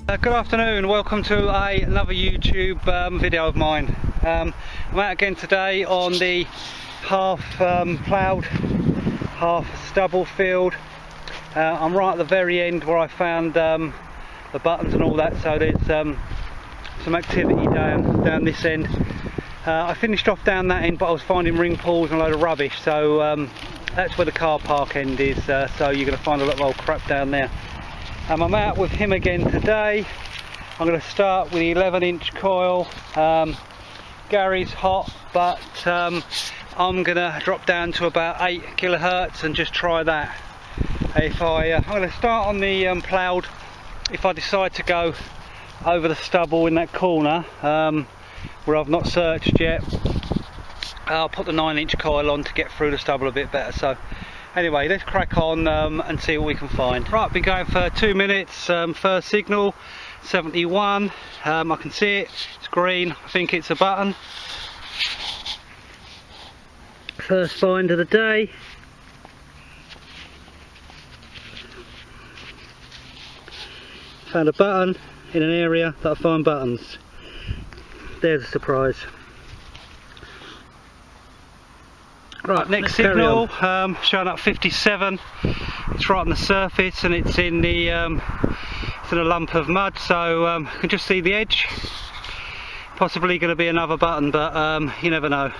Good afternoon, welcome to another YouTube video of mine. I'm out again today on the half ploughed, half stubble field. I'm right at the very end where I found the buttons and all that, so there's some activity down this end. I finished off down that end, but I was finding ring pools and a load of rubbish, so that's where the car park end is, so you're going to find a lot of old crap down there. I'm out with him again today. I'm going to start with the 11-inch coil. Gary's hot, but I'm going to drop down to about 8 kilohertz and just try that. I'm going to start on the ploughed. If I decide to go over the stubble in that corner where I've not searched yet, I'll put the 9-inch coil on to get through the stubble a bit better. So anyway, let's crack on and see what we can find. Right, been going for 2 minutes. First signal 71. I can see it, it's green. I think it's a button. First find of the day. Found a button in an area that I find buttons. There's a surprise. Right, next signal, showing up 57. It's right on the surface and it's in the it's in a lump of mud, so you can just see the edge. Possibly going to be another button, but you never know.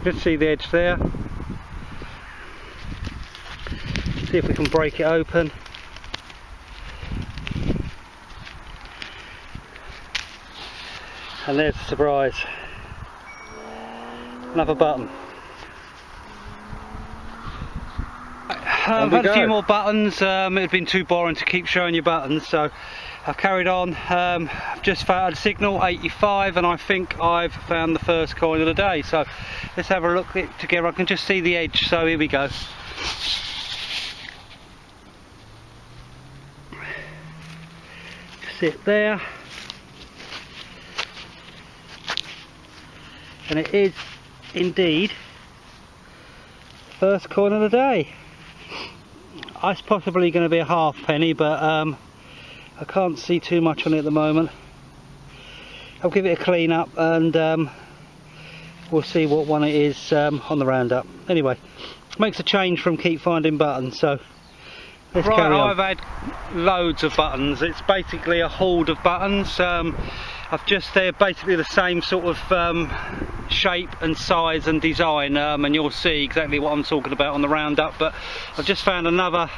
Just see the edge there. See if we can break it open. And there's the surprise. Another button. I've had a few more buttons. It had been too boring to keep showing you buttons, so I've carried on. I've just found a signal 85 and I think I've found the first coin of the day, so let's have a look at it together. I can just see the edge, so here we go. Sit there, and it is indeed first coin of the day. It's possibly going to be a half penny, but I can't see too much on it at the moment. I'll give it a clean up and we'll see what one it is on the roundup. Anyway, makes a change from keep finding buttons, so let's carry on. I've had loads of buttons. It's basically a hoard of buttons. They're basically the same sort of shape and size and design, and you'll see exactly what I'm talking about on the roundup. But I've just found another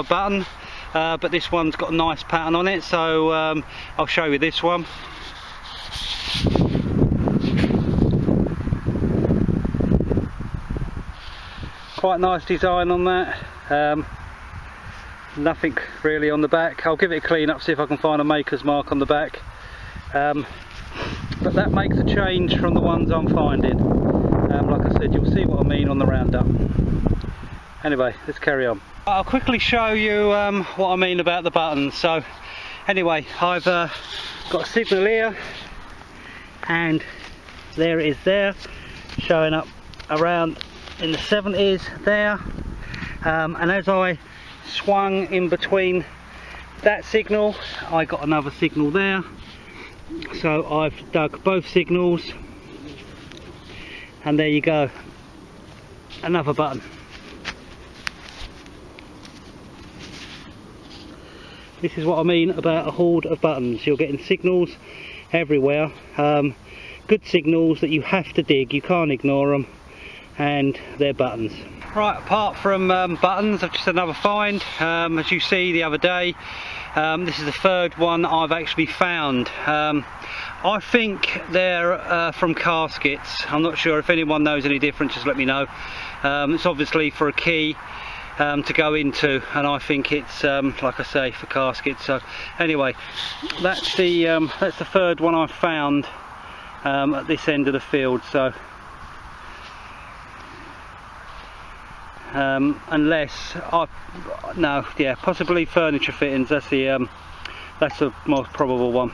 button, but this one's got a nice pattern on it, so I'll show you this one. Quite nice design on that. Nothing really on the back. I'll give it a clean up, see if I can find a maker's mark on the back. But that makes a change from the ones I'm finding. Like I said, you'll see what I mean on the roundup. Anyway, let's carry on. I'll quickly show you what I mean about the buttons. So anyway, I've got a signal here, and there it is there, showing up around in the 70s there, and as I swung in between that signal, I got another signal there. So I've dug both signals, and there you go, another button. This is what I mean about a hoard of buttons. You're getting signals everywhere, good signals that you have to dig, you can't ignore them, and they're buttons. Right, apart from buttons, I've just had another find. As you see the other day, this is the third one I've actually found. I think they're from caskets. I'm not sure if anyone knows any difference, just let me know. It's obviously for a key to go into, and I think it's like I say, for caskets. So anyway, that's the third one I've found at this end of the field. So possibly furniture fittings. That's the most probable one.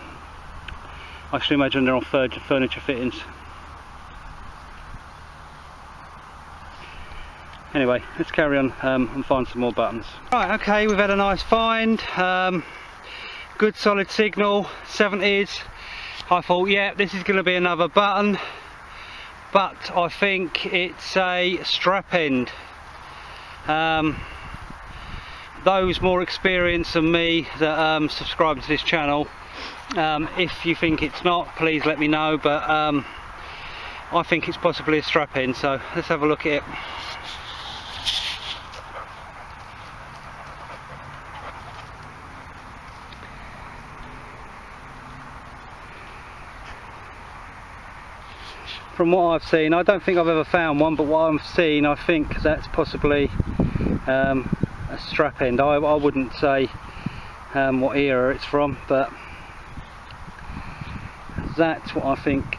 I should imagine they're on furniture fittings. Anyway, let's carry on and find some more buttons. Right, okay, we've had a nice find. Good solid signal, 70s. I thought, yeah, this is going to be another button, but I think it's a strap end. Those more experienced than me that subscribe to this channel, if you think it's not, please let me know, but I think it's possibly a strap end, so let's have a look at it. From what I've seen, I don't think I've ever found one, but what I've seen, I think that's possibly a strap end. I wouldn't say what era it's from, but that's what I think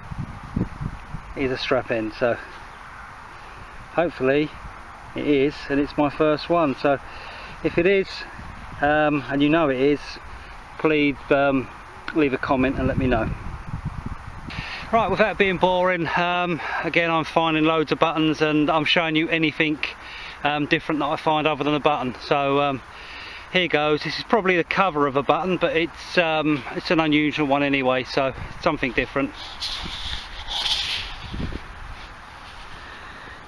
is a strap end. So hopefully it is, and it's my first one. So if it is, and you know it is, please leave a comment and let me know. Right, without being boring, again I'm finding loads of buttons and I'm showing you anything different that I find other than a button. So here goes. This is probably the cover of a button, but it's an unusual one anyway, so something different.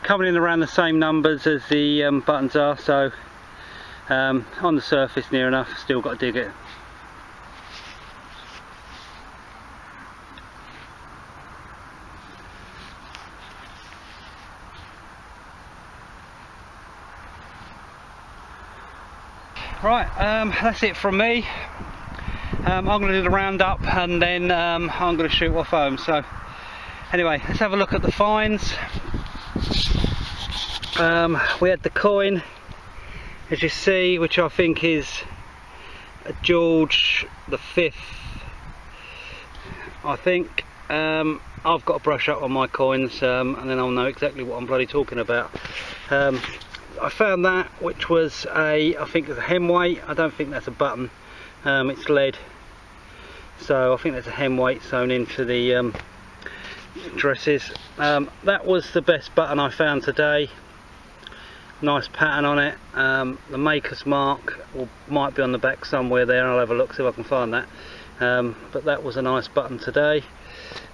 Coming in around the same numbers as the buttons are, so on the surface near enough, still got to dig it. Right, that's it from me. I'm going to do the roundup and then I'm going to shoot off home. So anyway, let's have a look at the finds. We had the coin, as you see, which I think is a George V, I think. I've got to brush up on my coins and then I'll know exactly what I'm bloody talking about. I found that, which was I think it's a hem weight. I don't think that's a button, it's lead, so I think there's a hem weight sewn into the dresses. That was the best button I found today. Nice pattern on it. The maker's mark might be on the back somewhere there, and I'll have a look, see if I can find that. But that was a nice button today.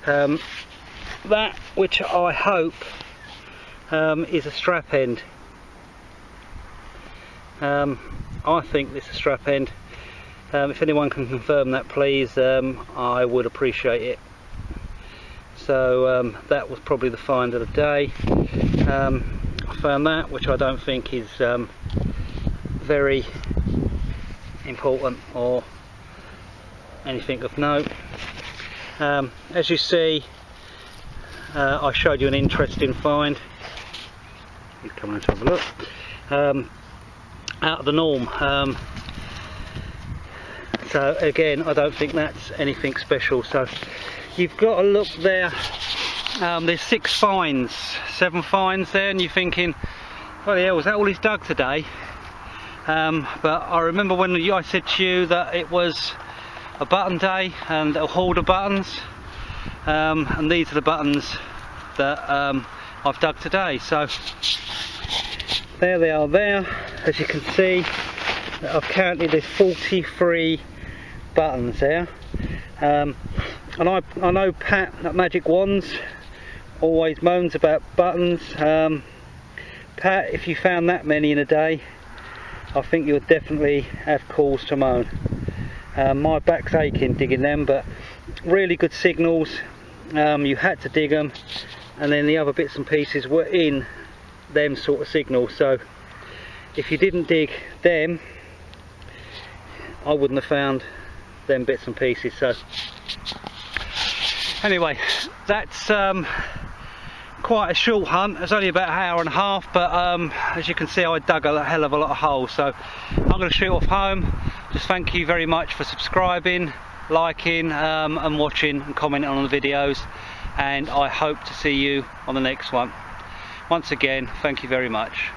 That, which I hope is a strap end. I think this is a strap end. If anyone can confirm that, please, I would appreciate it. So that was probably the find of the day. I found that, which I don't think is very important or anything of note. As you see, I showed you an interesting find. He's coming to have a look. Out of the norm. So again, I don't think that's anything special. So you've got to look there. There's 7 finds there, and you're thinking, well, yeah, was that all he's dug today? But I remember when I said to you that it was a button day and a Hoard of buttons, and these are the buttons that I've dug today. So there they are there. As you can see, I've counted, there's 43 buttons there. And I know Pat at Magic Wands always moans about buttons. Pat, if you found that many in a day, I think you'll definitely have cause to moan. My back's aching digging them, but really good signals. You had to dig them, and then the other bits and pieces were in them sort of signals. So if you didn't dig them, I wouldn't have found them bits and pieces. So anyway, that's quite a short hunt. It's only about an hour and a half, but as you can see, I dug a hell of a lot of holes. So I'm going to shoot off home. Just thank you very much for subscribing, liking and watching and commenting on the videos, and I hope to see you on the next one. Once again, thank you very much.